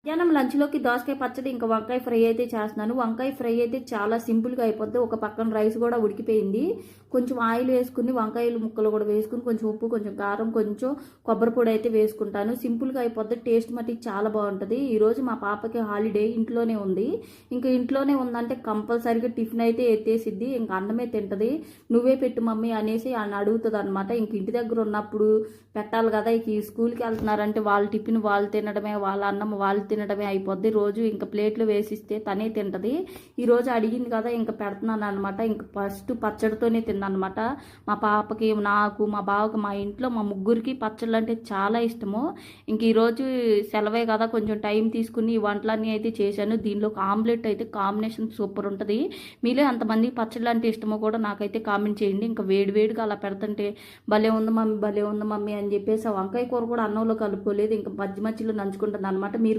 మధ్యాహ్నం లంచ్లోకి దోసకాయ పచ్చడి ఇంకా వంకాయ ఫ్రై అయితే చేస్తున్నాను. వంకాయ ఫ్రై అయితే చాలా సింపుల్గా అయిపోద్ది. ఒక పక్కన రైస్ కూడా ఉడికిపోయింది. కొంచెం ఆయిల్ వేసుకుని వంకాయలు ముక్కలు కూడా వేసుకుని కొంచెం ఉప్పు, కొంచెం కారం, కొంచెం కొబ్బరి పొడి అయితే వేసుకుంటాను. సింపుల్గా అయిపోద్ది. టేస్ట్ మట్టి చాలా బాగుంటుంది. ఈరోజు మా పాపకి హాలిడే, ఇంట్లోనే ఉంది. ఇంకా ఇంట్లోనే ఉందంటే కంపల్సరీగా టిఫిన్ అయితే ఎత్తేసిద్ది. ఇంకా అన్నమే తింటది. నువ్వే పెట్టు మమ్మీ అనేసి అని అడుగుతుంది అనమాట. ఇంక ఇంటి దగ్గర ఉన్నప్పుడు పెట్టాలి కదా. ఇక ఈ స్కూల్కి వెళ్తున్నారంటే వాళ్ళ టిఫిన్ వాళ్ళు తినడమే, వాళ్ళ అన్నం వాళ్ళు తినడమే అయిపోద్ది. రోజు ఇంకా ప్లేట్లు వేసిస్తే తనే తింటది. ఈరోజు అడిగింది కదా ఇంకా పెడుతున్నాను అనమాట. ఇంకా ఫస్ట్ పచ్చడితోనే తిందనమాట. మా పాపకి, నాకు, మా బావకి, మా ఇంట్లో మా ముగ్గురికి పచ్చళ్ళు అంటే చాలా ఇష్టము. ఇంక ఈరోజు సెలవే కదా, కొంచెం టైం తీసుకుని ఈ వంటలన్నీ అయితే చేశాను. దీనిలో ఒక ఆమ్లెట్ అయితే కాంబినేషన్ సూపర్ ఉంటుంది. మీలో ఎంతమందికి పచ్చళ్ళు అంటే ఇష్టమో కూడా నాకైతే కామెంట్ చేయండి. ఇంకా వేడివేడిగా అలా పెడుతుంటే భలే ఉంది మమ్మీ, భలే ఉంది మమ్మీ అని చెప్పేసి ఆ వంకాయ కూర కూడా అన్నంలో కలుపుకోలేదు. ఇంకా మధ్య మధ్యలో నంచుకుంటుంది అనమాట. మీరు